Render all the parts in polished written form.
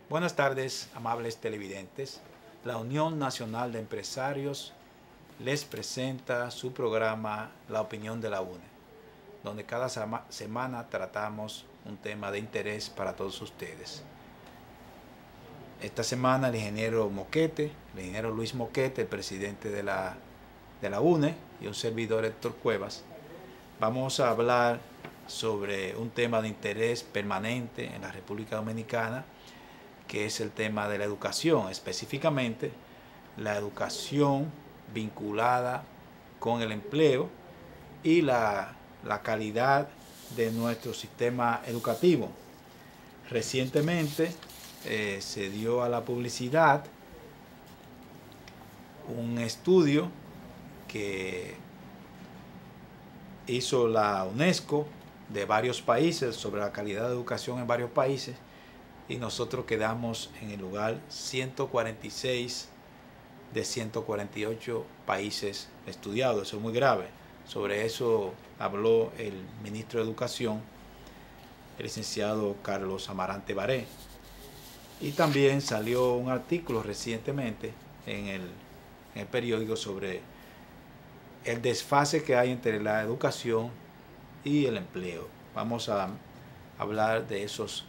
Buenas tardes, amables televidentes. La Unión Nacional de Empresarios les presenta su programa La Opinión de la UNE, donde cada semana tratamos un tema de interés para todos ustedes. Esta semana el ingeniero Luis Moquete, el presidente de la UNE, y un servidor, Héctor Cuevas, vamos a hablar sobre un tema de interés permanente en la República Dominicana, que es el tema de la educación, específicamente la educación vinculada con el empleo y la calidad de nuestro sistema educativo. Recientemente se dio a la publicidad un estudio que hizo la UNESCO de varios países sobre la calidad de educación en varios países, y nosotros quedamos en el lugar 146 de 148 países estudiados. Eso es muy grave. Sobre eso habló el ministro de Educación, el licenciado Carlos Amarante Baré. Y también salió un artículo recientemente en el periódico sobre el desfase que hay entre la educación y el empleo. Vamos a hablar de esos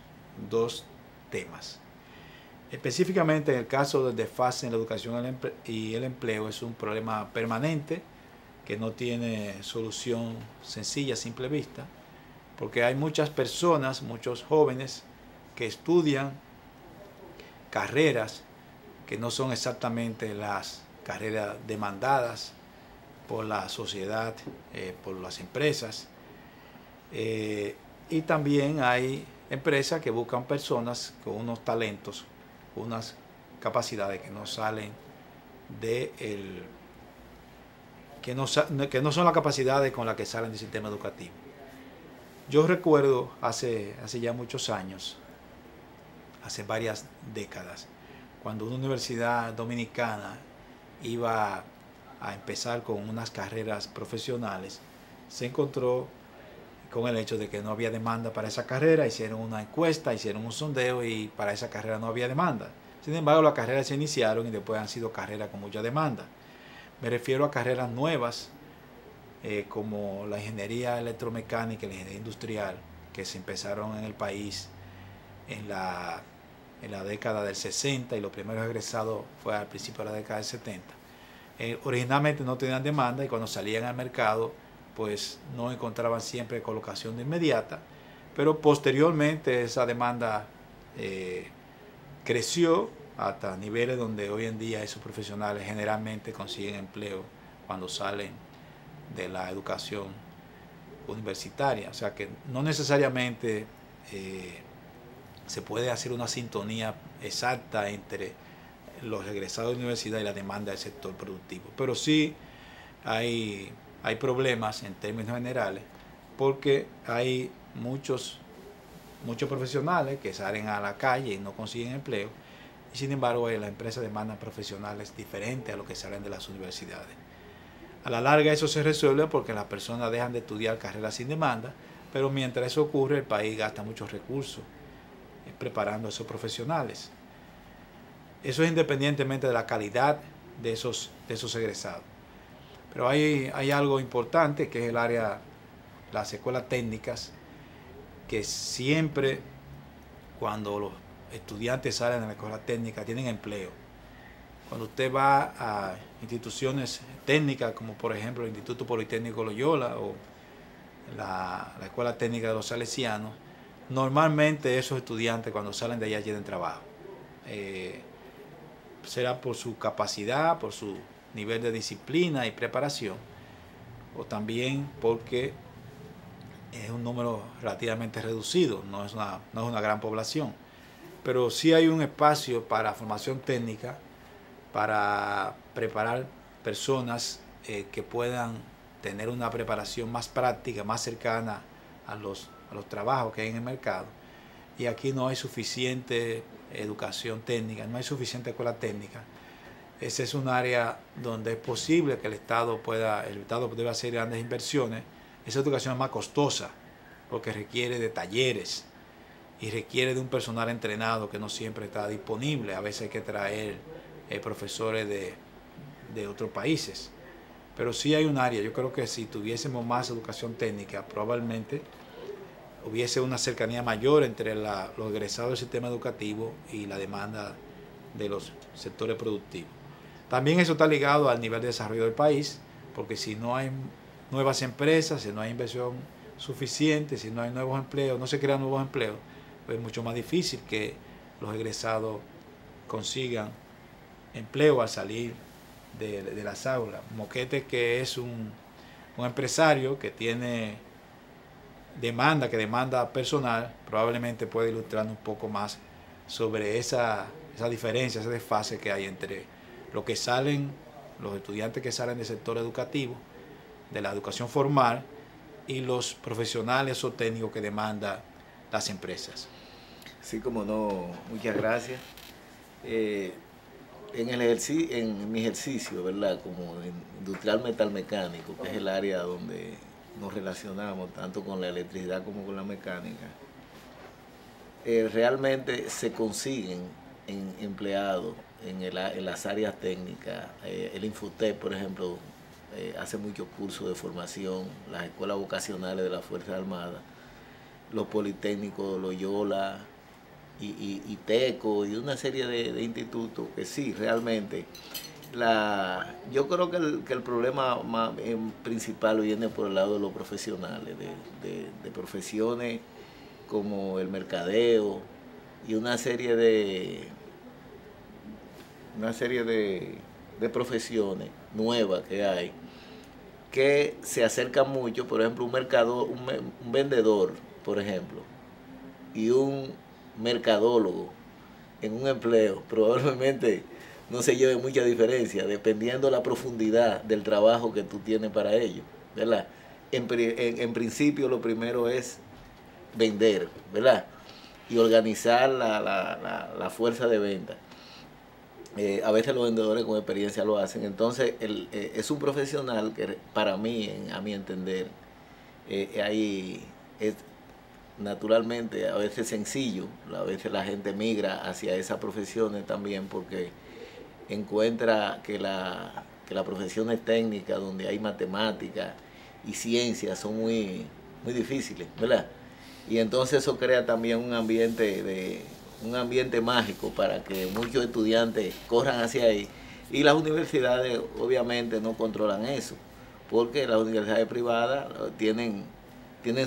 dos temas. Específicamente en el caso del desfase en la educación y el empleo, es un problema permanente que no tiene solución sencilla a simple vista, porque hay muchas personas, muchos jóvenes que estudian carreras que no son exactamente las carreras demandadas por la sociedad, por las empresas, y también hay empresas que buscan personas con unos talentos, unas capacidades que no salen que no son las capacidades con las que salen del sistema educativo. Yo recuerdo hace ya muchos años, hace varias décadas, cuando una universidad dominicana iba a empezar con unas carreras profesionales, se encontró con el hecho de que no había demanda para esa carrera. Hicieron una encuesta, hicieron un sondeo y para esa carrera no había demanda. Sin embargo, las carreras se iniciaron y después han sido carreras con mucha demanda. Me refiero a carreras nuevas como la ingeniería electromecánica y la ingeniería industrial, que se empezaron en el país en la década del 60 y los primeros egresados fue al principio de la década del 70. Originalmente no tenían demanda y cuando salían al mercado pues no encontraban siempre colocación de inmediata, pero posteriormente esa demanda creció hasta niveles donde hoy en día esos profesionales generalmente consiguen empleo cuando salen de la educación universitaria. O sea que no necesariamente se puede hacer una sintonía exacta entre los egresados de universidad y la demanda del sector productivo, pero sí hay problemas en términos generales, porque hay muchos profesionales que salen a la calle y no consiguen empleo, y sin embargo las empresas demandan profesionales diferentes a los que salen de las universidades. A la larga eso se resuelve porque las personas dejan de estudiar carreras sin demanda, pero mientras eso ocurre el país gasta muchos recursos preparando a esos profesionales. Eso es independientemente de la calidad de esos egresados. Pero hay algo importante, que es el área, las escuelas técnicas, que siempre cuando los estudiantes salen de la escuela técnica tienen empleo. Cuando usted va a instituciones técnicas como por ejemplo el Instituto Politécnico Loyola o la Escuela Técnica de los Salesianos, normalmente esos estudiantes cuando salen de allá tienen trabajo. Será por su capacidad, por su nivel de disciplina y preparación, o también porque es un número relativamente reducido, no es una gran población, pero sí hay un espacio para formación técnica, para preparar personas que puedan tener una preparación más práctica, más cercana a los trabajos que hay en el mercado. Y aquí no hay suficiente educación técnica, no hay suficiente escuela técnica. Ese es un área donde es posible que el Estado debe hacer grandes inversiones. Esa educación es más costosa porque requiere de talleres y requiere de un personal entrenado que no siempre está disponible. A veces hay que traer profesores de otros países. Pero sí hay un área, yo creo que si tuviésemos más educación técnica, probablemente hubiese una cercanía mayor entre los egresados del sistema educativo y la demanda de los sectores productivos. También eso está ligado al nivel de desarrollo del país, porque si no hay nuevas empresas, si no hay inversión suficiente, si no hay nuevos empleos, no se crean nuevos empleos, pues es mucho más difícil que los egresados consigan empleo al salir de las aulas. Moquete, que es un empresario que tiene que demanda personal, probablemente puede ilustrarnos un poco más sobre esa diferencia, ese desfase que hay entre los estudiantes que salen del sector educativo, de la educación formal, y los profesionales o técnicos que demandan las empresas. Sí, como no, muchas gracias. En mi ejercicio, ¿verdad? Como industrial metalmecánico, que es el área donde nos relacionamos tanto con la electricidad como con la mecánica, realmente se consiguen empleados en las áreas técnicas. El Infotep, por ejemplo, hace muchos cursos de formación, las escuelas vocacionales de las Fuerzas Armadas, los politécnicos, Loyola y TECO y una serie de institutos que sí, realmente. Yo creo que el problema principal viene por el lado de los profesionales, de profesiones como el mercadeo y una serie de profesiones nuevas que hay que se acercan mucho. Por ejemplo, un vendedor, por ejemplo, y un mercadólogo en un empleo probablemente no se lleve mucha diferencia, dependiendo la profundidad del trabajo que tú tienes para ello, ¿verdad? En principio, lo primero es vender, ¿verdad? Y organizar la fuerza de venta. A veces los vendedores con experiencia lo hacen. Entonces, es un profesional que, para mí, a mi entender, es naturalmente a veces sencillo. A veces la gente migra hacia esas profesiones también porque encuentra que las profesiones técnicas donde hay matemáticas y ciencias son muy difíciles, ¿verdad? Y entonces eso crea también un ambiente mágico para que muchos estudiantes corran hacia ahí. Y las universidades obviamente no controlan eso, porque las universidades privadas tienen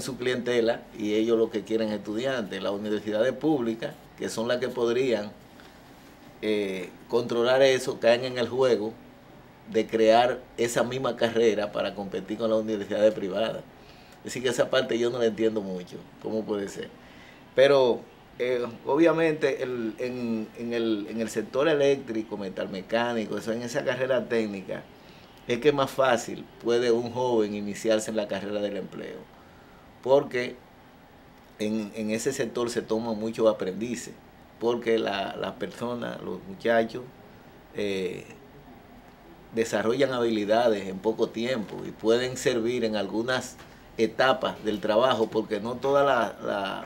su clientela y ellos lo que quieren es estudiantes. Las universidades públicas, que son las que podrían controlar eso, caen en el juego de crear esa misma carrera para competir con las universidades privadas. Es decir, que esa parte yo no la entiendo mucho, cómo puede ser. Pero obviamente en el sector eléctrico, metalmecánico, en esa carrera técnica, es que más fácil puede un joven iniciarse en la carrera del empleo. Porque en ese sector se toman muchos aprendices. Porque las personas, los muchachos, desarrollan habilidades en poco tiempo y pueden servir en algunas etapas del trabajo, porque no todos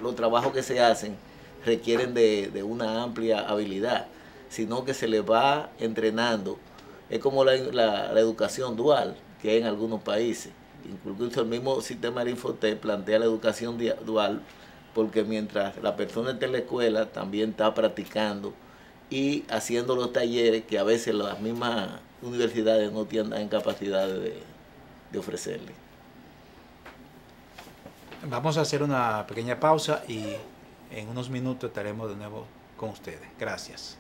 los trabajos que se hacen requieren de una amplia habilidad, sino que se les va entrenando. Es como la educación dual que hay en algunos países. Incluso el mismo sistema del Infotep plantea la educación dual, porque mientras la persona está en la escuela, también está practicando y haciendo los talleres que a veces las mismas universidades no tienen capacidad de ofrecerle. Vamos a hacer una pequeña pausa y en unos minutos estaremos de nuevo con ustedes. Gracias.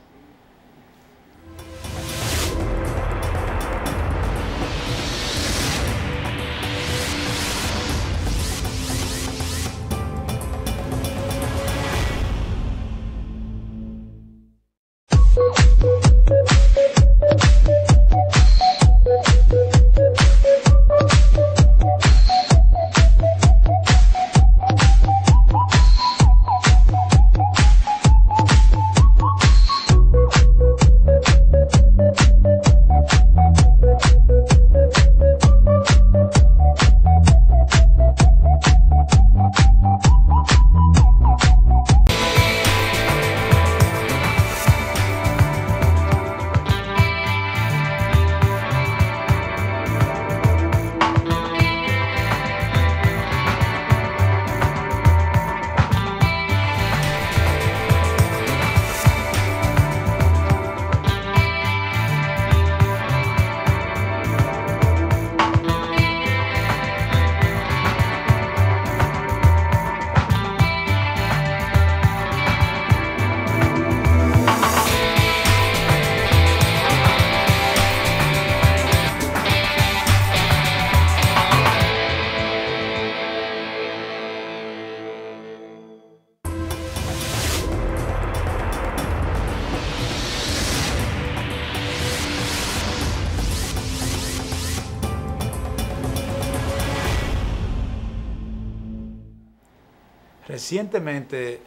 Recientemente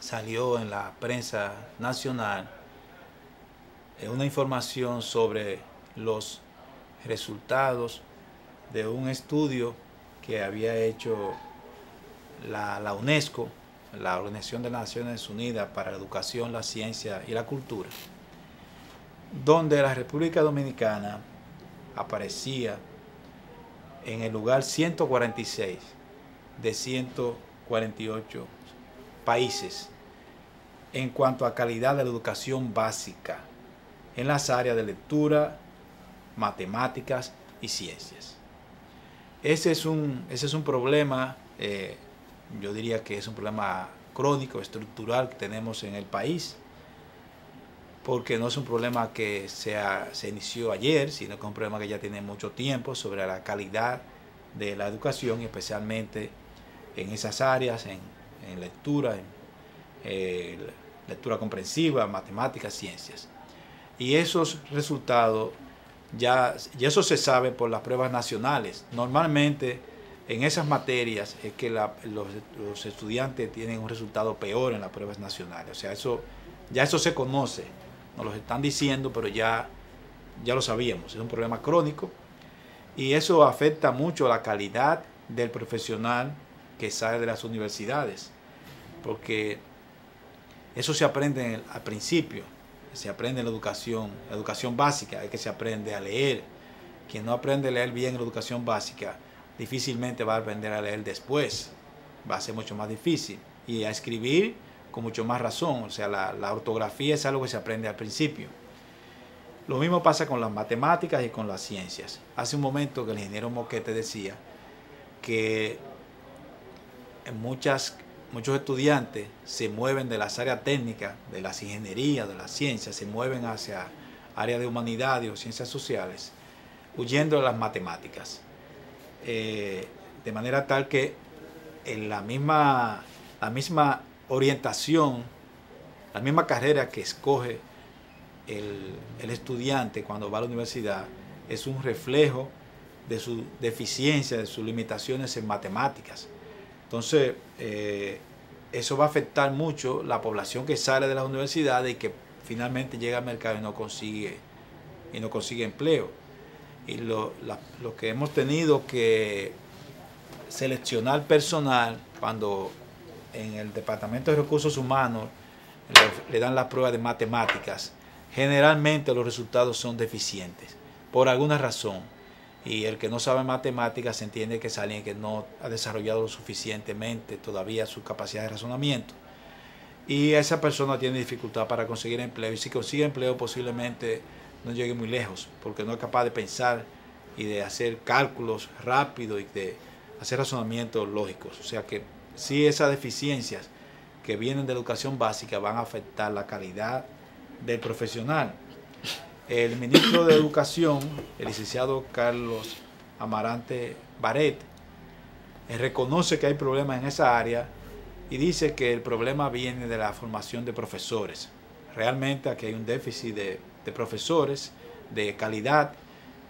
salió en la prensa nacional una información sobre los resultados de un estudio que había hecho la UNESCO, la Organización de las Naciones Unidas para la Educación, la Ciencia y la Cultura, donde la República Dominicana aparecía en el lugar 146 de 148 países en cuanto a calidad de la educación básica en las áreas de lectura, matemáticas y ciencias. Ese es un problema, yo diría que es un problema crónico, estructural que tenemos en el país, porque no es un problema que se inició ayer, sino que es un problema que ya tiene mucho tiempo sobre la calidad de la educación, especialmente en esas áreas, en lectura, lectura comprensiva, matemáticas, ciencias. Y esos resultados, y eso se sabe por las pruebas nacionales. Normalmente en esas materias es que los estudiantes tienen un resultado peor en las pruebas nacionales. O sea, ya eso se conoce, nos lo están diciendo, pero ya lo sabíamos. Es un problema crónico y eso afecta mucho la calidad del profesional que sale de las universidades, porque eso se aprende al principio, se aprende en la educación básica, es que se aprende a leer. Quien no aprende a leer bien en la educación básica, difícilmente va a aprender a leer después, va a ser mucho más difícil, y a escribir con mucho más razón. O sea, la ortografía es algo que se aprende al principio. Lo mismo pasa con las matemáticas y con las ciencias. Hace un momento que el ingeniero Moquete decía que muchos estudiantes se mueven de las áreas técnicas, de las ingenierías, de las ciencias, se mueven hacia áreas de humanidades o ciencias sociales, huyendo de las matemáticas. De manera tal que en la misma orientación, la misma carrera que escoge el estudiante cuando va a la universidad es un reflejo de su deficiencia, de sus limitaciones en matemáticas. Entonces, eso va a afectar mucho la población que sale de las universidades y que finalmente llega al mercado y no consigue empleo. Y lo que hemos tenido que seleccionar personal, cuando en el Departamento de Recursos Humanos le dan la prueba de matemáticas, generalmente los resultados son deficientes, por alguna razón. Y el que no sabe matemáticas se entiende que es alguien que no ha desarrollado lo suficientemente todavía su capacidad de razonamiento. Y esa persona tiene dificultad para conseguir empleo. Y si consigue empleo posiblemente no llegue muy lejos, porque no es capaz de pensar y de hacer cálculos rápidos y de hacer razonamientos lógicos. O sea que sí, esas deficiencias que vienen de educación básica van a afectar la calidad del profesional. El ministro de Educación, el licenciado Carlos Amarante Baret, reconoce que hay problemas en esa área y dice que el problema viene de la formación de profesores. Realmente aquí hay un déficit de profesores de calidad,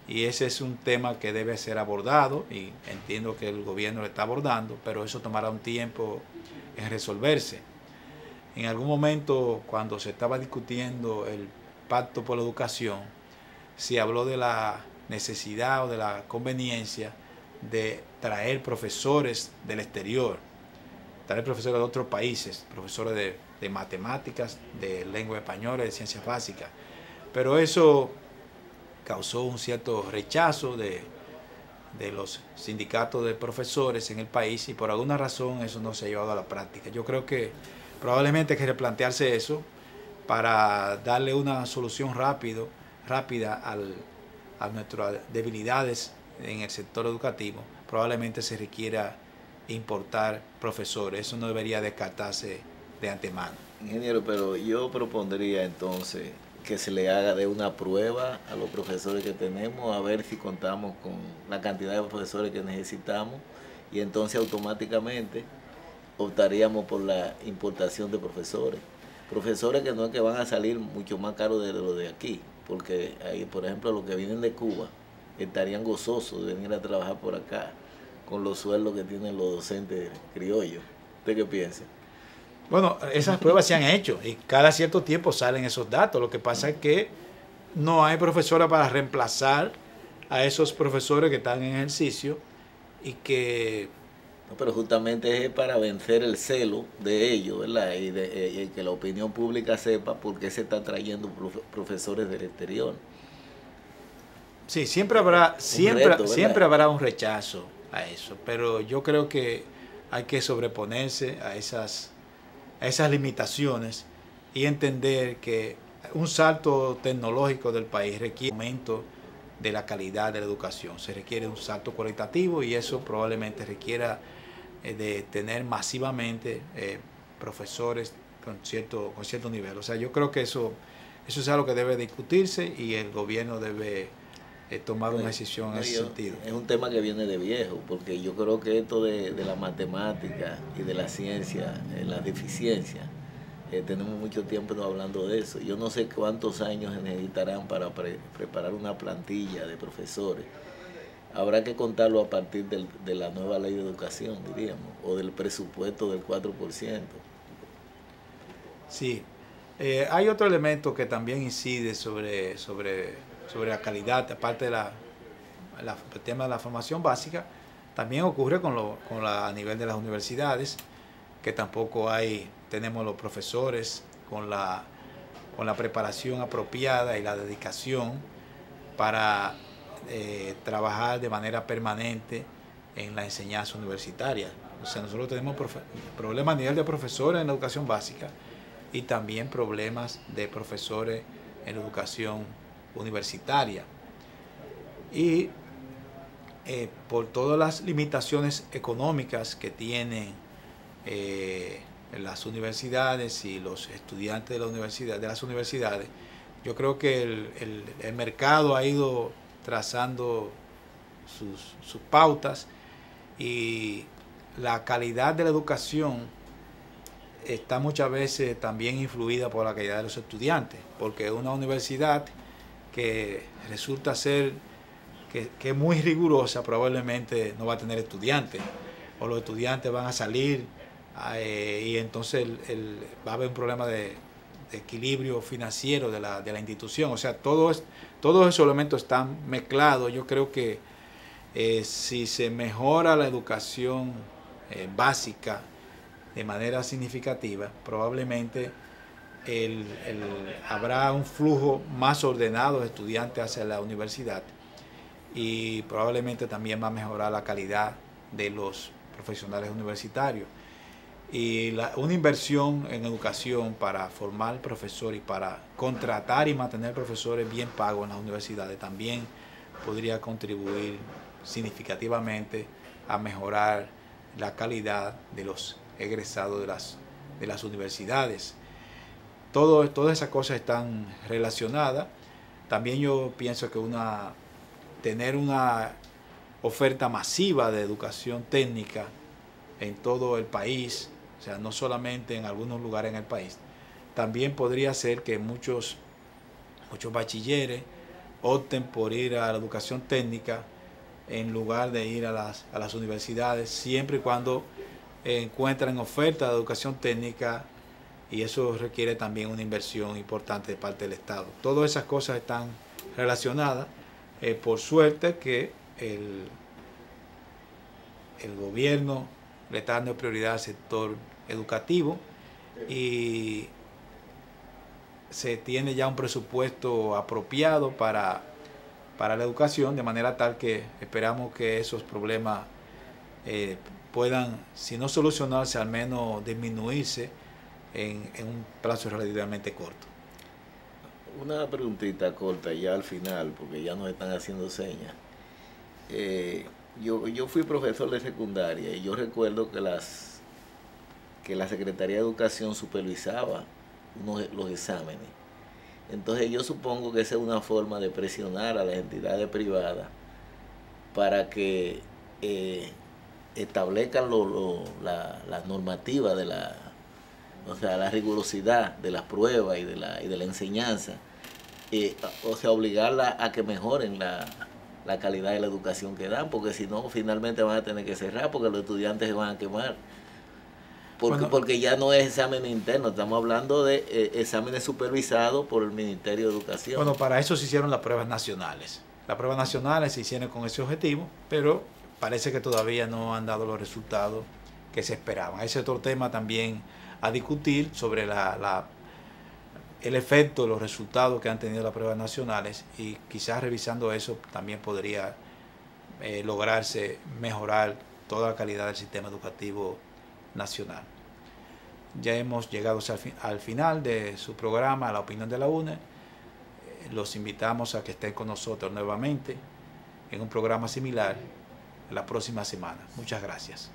y ese es un tema que debe ser abordado, y entiendo que el gobierno lo está abordando, pero eso tomará un tiempo en resolverse. En algún momento, cuando se estaba discutiendo el Pacto por la Educación, se habló de la necesidad o de la conveniencia de traer profesores del exterior, traer profesores de otros países, profesores de matemáticas, de lengua española, de ciencias básicas. Pero eso causó un cierto rechazo de los sindicatos de profesores en el país, y por alguna razón eso no se ha llevado a la práctica. Yo creo que probablemente hay que replantearse eso para darle una solución rápida a nuestras debilidades en el sector educativo. Probablemente se requiera importar profesores. Eso no debería descartarse de antemano. Ingeniero, pero yo propondría entonces que se le haga de una prueba a los profesores que tenemos, a ver si contamos con la cantidad de profesores que necesitamos, y entonces automáticamente optaríamos por la importación de profesores. Profesores que no es que van a salir mucho más caros de lo de aquí, porque ahí, por ejemplo, los que vienen de Cuba estarían gozosos de venir a trabajar por acá con los sueldos que tienen los docentes criollos. ¿Usted qué piensa? Bueno, esas pruebas se han hecho y cada cierto tiempo salen esos datos. Lo que pasa es que no hay profesora para reemplazar a esos profesores que están en ejercicio y que... No, pero justamente es para vencer el celo de ellos, ¿verdad? Y que la opinión pública sepa por qué se están trayendo profesores del exterior. Sí, siempre habrá un rechazo a eso, pero yo creo que hay que sobreponerse a esas limitaciones y entender que un salto tecnológico del país requiere un aumento de la calidad de la educación. Se requiere un salto cualitativo y eso probablemente requiera de tener masivamente profesores con cierto nivel. O sea, yo creo que eso es algo que debe discutirse y el gobierno debe tomar una decisión en ese sentido. Es un tema que viene de viejo, porque yo creo que esto de la matemática y de la ciencia, la deficiencia, tenemos mucho tiempo no hablando de eso. Yo no sé cuántos años necesitarán para preparar una plantilla de profesores. Habrá que contarlo a partir de la nueva ley de educación, diríamos, o del presupuesto del 4%. Sí. Hay otro elemento que también incide sobre la calidad, aparte del tema de la formación básica, también ocurre a nivel de las universidades, que tampoco tenemos los profesores con la preparación apropiada y la dedicación para trabajar de manera permanente en la enseñanza universitaria. O sea, nosotros tenemos problemas a nivel de profesores en la educación básica y también problemas de profesores en la educación universitaria. Y por todas las limitaciones económicas que tienen las universidades y los estudiantes de las universidades, yo creo que el mercado ha ido trazando sus pautas y la calidad de la educación está muchas veces también influida por la calidad de los estudiantes, porque una universidad que resulta ser que es muy rigurosa probablemente no va a tener estudiantes, o los estudiantes van a salir y entonces va a haber un problema de equilibrio financiero de la institución. O sea, todos esos elementos están mezclados. Yo creo que si se mejora la educación básica de manera significativa, probablemente habrá un flujo más ordenado de estudiantes hacia la universidad y probablemente también va a mejorar la calidad de los profesionales universitarios. Y una inversión en educación para formar profesores y para contratar y mantener profesores bien pagos en las universidades también podría contribuir significativamente a mejorar la calidad de los egresados de las universidades. Todas esas cosas están relacionadas. También yo pienso que tener una oferta masiva de educación técnica en todo el país, o sea, no solamente en algunos lugares en el país, también podría ser que muchos bachilleres opten por ir a la educación técnica en lugar de ir a las universidades, siempre y cuando encuentran oferta de educación técnica, y eso requiere también una inversión importante de parte del Estado. Todas esas cosas están relacionadas. Por suerte que el gobierno le está dando prioridad al sector educativo y se tiene ya un presupuesto apropiado para la educación, de manera tal que esperamos que esos problemas puedan, si no solucionarse, al menos disminuirse en un plazo relativamente corto. Una preguntita corta ya al final, porque ya nos están haciendo señas. Yo fui profesor de secundaria y yo recuerdo que la Secretaría de Educación supervisaba los exámenes. Entonces yo supongo que esa es una forma de presionar a las entidades privadas para que establezcan las normativas de la rigurosidad de las pruebas y de la enseñanza, o sea, obligarla a que mejoren la calidad de la educación que dan, porque si no, finalmente van a tener que cerrar porque los estudiantes se van a quemar. porque ya no es examen interno, estamos hablando de exámenes supervisados por el Ministerio de Educación. Bueno, para eso se hicieron las pruebas nacionales. Las pruebas nacionales se hicieron con ese objetivo, pero parece que todavía no han dado los resultados que se esperaban. Ese otro tema también a discutir sobre el efecto, los resultados que han tenido las pruebas nacionales, y quizás revisando eso también podría lograrse mejorar toda la calidad del sistema educativo nacional. Ya hemos llegado al final de su programa, La Opinión de la UNE. Los invitamos a que estén con nosotros nuevamente en un programa similar la próxima semana. Muchas gracias.